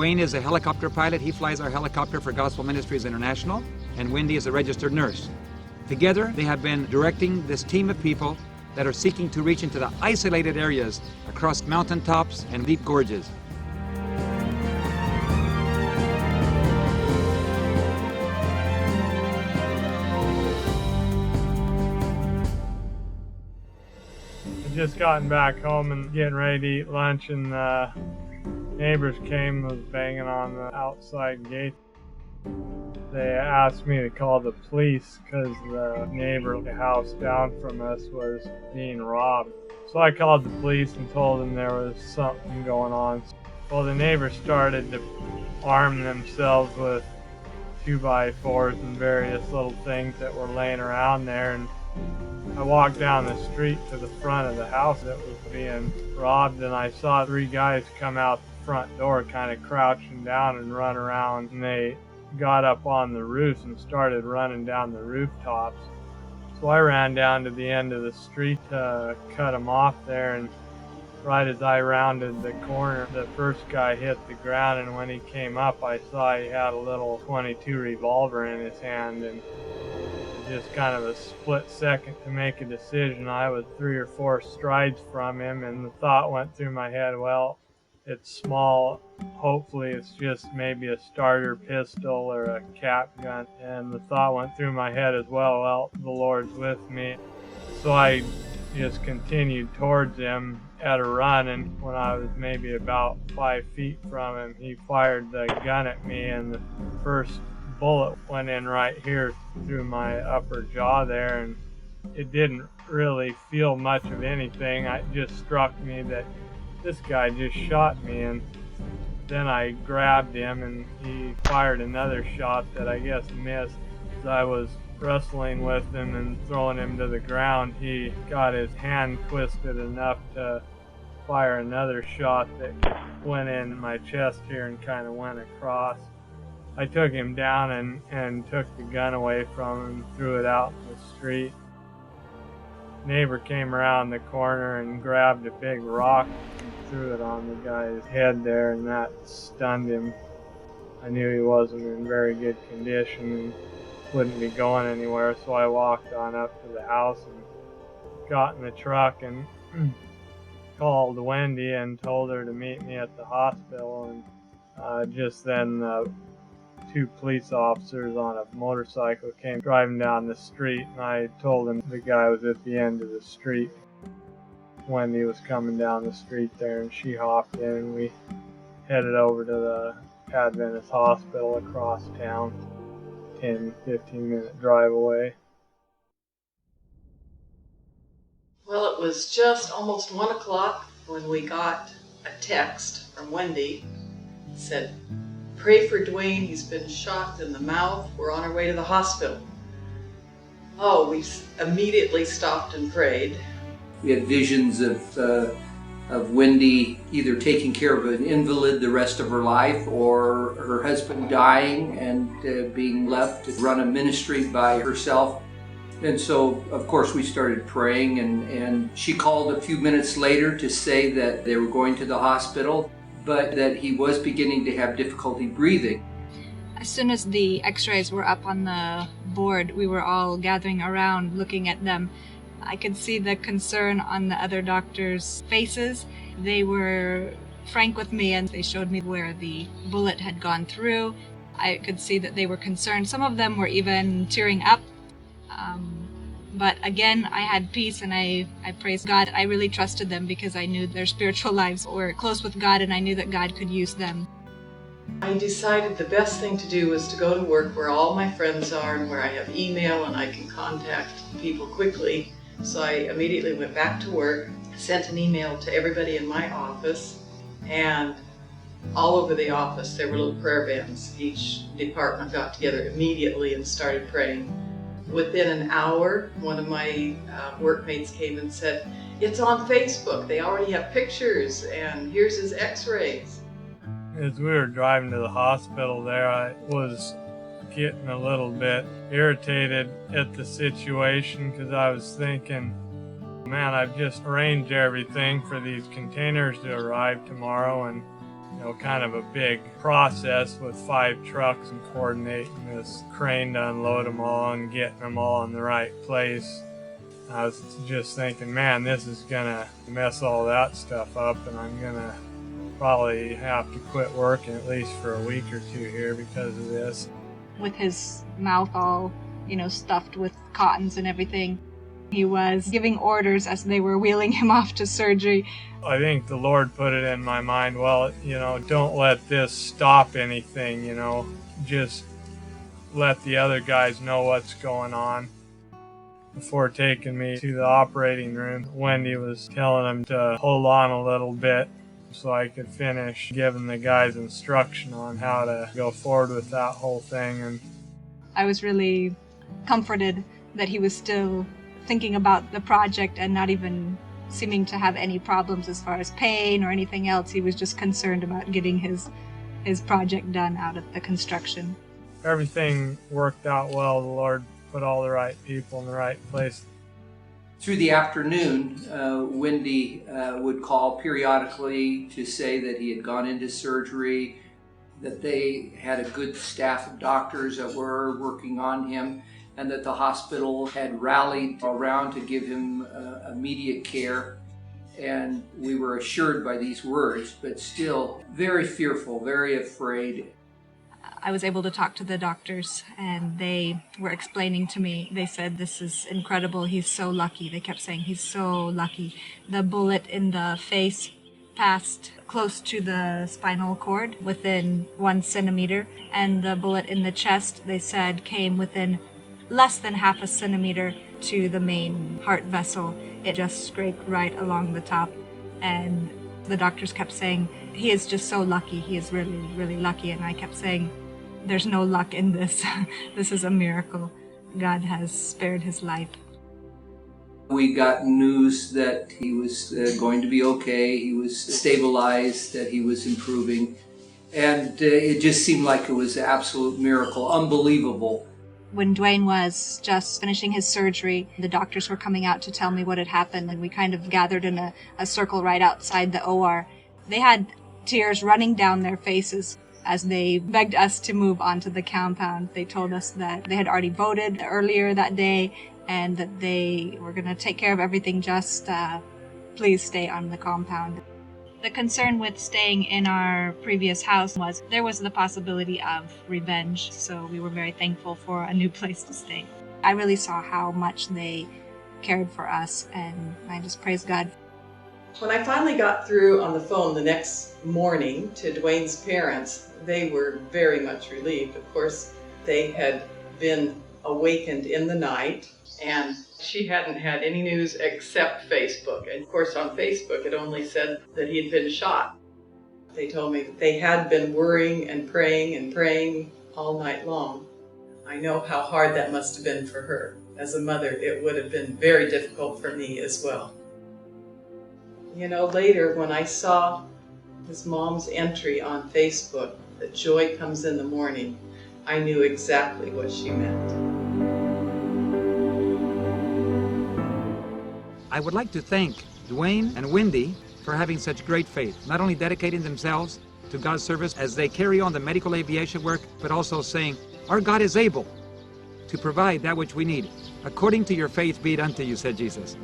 Dwayne is a helicopter pilot. He flies our helicopter for Gospel Ministries International, and Wendy is a registered nurse. Together, they have been directing this team of people that are seeking to reach into the isolated areas across mountaintops and deep gorges. Just gotten back home and getting ready to eat lunch, and neighbors came, was banging on the outside gate. They asked me to call the police because the neighbor, the house down from us, was being robbed. So I called the police and told them there was something going on. Well, the neighbors started to arm themselves with 2x4s and various little things that were laying around there, and I walked down the street to the front of the house that was being robbed, and I saw 3 guys come out the front door kind of crouching down and run around, and they got up on the roofs and started running down the rooftops. So I ran down to the end of the street to cut them off there, and right as I rounded the corner, the first guy hit the ground, and when he came up, I saw he had a little .22 revolver in his hand, and just kind of a split second to make a decision. I was 3 or 4 strides from him, and the thought went through my head, well, it's small, hopefully it's just maybe a starter pistol or a cap gun. And the thought went through my head as well, the Lord's with me. So I just continued towards him at a run, and when I was maybe about 5 feet from him, he fired the gun at me, and the first bullet went in right here through my upper jaw there, and it didn't really feel much of anything. It just struck me that this guy just shot me, and then I grabbed him, and he fired another shot that I guess missed. As I was wrestling with him and throwing him to the ground, he got his hand twisted enough to fire another shot that went in my chest here and kind of went across. I took him down and took the gun away from him and threw it out in the street. Neighbor came around the corner and grabbed a big rock and threw it on the guy's head there, and that stunned him. I knew he wasn't in very good condition and wouldn't be going anywhere, so I walked on up to the house and got in the truck and called Wendy and told her to meet me at the hospital. And just then 2 police officers on a motorcycle came driving down the street, and I told them the guy was at the end of the street. Wendy was coming down the street there, and she hopped in, and we headed over to the Adventist hospital across town, 10-15 minute drive away. Well, it was just almost 1 o'clock when we got a text from Wendy. It said, "Pray for Dwayne, he's been shot in the mouth. We're on our way to the hospital." Oh, we immediately stopped and prayed. We had visions of Wendy either taking care of an invalid the rest of her life, or her husband dying and being left to run a ministry by herself. And so, of course, we started praying, and she called a few minutes later to say that they were going to the hospital, but that he was beginning to have difficulty breathing. As soon as the x-rays were up on the board, we were all gathering around looking at them. I could see the concern on the other doctors' faces. They were frank with me, and they showed me where the bullet had gone through. I could see that they were concerned. Some of them were even tearing up. But again, I had peace, and I praised God. I really trusted them because I knew their spiritual lives were close with God, and I knew that God could use them. I decided the best thing to do was to go to work where all my friends are and where I have email and I can contact people quickly. So I immediately went back to work, sent an email to everybody in my office, and all over the office there were little prayer bands. Each department got together immediately and started praying. Within an hour, one of my workmates came and said, "It's on Facebook. They already have pictures, and here's his x-rays." As we were driving to the hospital there, I was getting a little bit irritated at the situation because I was thinking, man, I've just arranged everything for these containers to arrive tomorrow, and kind of a big process with 5 trucks and coordinating this crane to unload them all and getting them all in the right place. I was just thinking, man, this is gonna mess all that stuff up, and I'm gonna probably have to quit working at least for a week or 2 here because of this. With his mouth all, stuffed with cottons and everything, he was giving orders as they were wheeling him off to surgery. I think the Lord put it in my mind, well, don't let this stop anything, just let the other guys know what's going on. Before taking me to the operating room, Wendy was telling him to hold on a little bit so I could finish giving the guys instruction on how to go forward with that whole thing. And I was really comforted that he was still thinking about the project and not even seeming to have any problems as far as pain or anything else. He was just concerned about getting his project done out of the construction. Everything worked out well. The Lord put all the right people in the right place. Through the afternoon, Wendy would call periodically to say that he had gone into surgery, that they had a good staff of doctors that were working on him, and that the hospital had rallied around to give him immediate care. And we were assured by these words, but still very fearful, very afraid. I was able to talk to the doctors, and they were explaining to me, they said, this is incredible, he's so lucky. They kept saying, he's so lucky. The bullet in the face passed close to the spinal cord, within 1 centimeter, and the bullet in the chest, they said, came within less than half a centimeter to the main heart vessel. It just scraped right along the top, and the doctors kept saying, he is just so lucky, he is really, really lucky. And I kept saying, there's no luck in this. This is a miracle. God has spared his life. We got news that he was going to be okay, he was stabilized, that he was improving, and it just seemed like it was an absolute miracle, unbelievable. When Dwayne was just finishing his surgery, the doctors were coming out to tell me what had happened, and we kind of gathered in a circle right outside the OR. They had tears running down their faces as they begged us to move onto the compound. They told us that they had already voted earlier that day and that they were going to take care of everything, just please stay on the compound. The concern with staying in our previous house was there was the possibility of revenge, so we were very thankful for a new place to stay. I really saw how much they cared for us, and I just praise God. When I finally got through on the phone the next morning to Dwayne's parents, they were very much relieved. Of course, they had been awakened in the night, and she hadn't had any news except Facebook. And of course, on Facebook, it only said that he had been shot. They told me that they had been worrying and praying all night long. I know how hard that must have been for her. As a mother, it would have been very difficult for me as well. Later when I saw his mom's entry on Facebook, that joy comes in the morning, I knew exactly what she meant. I would like to thank Dwayne and Wendy for having such great faith, not only dedicating themselves to God's service as they carry on the medical aviation work, but also saying, our God is able to provide that which we need. According to your faith be it unto you, said Jesus.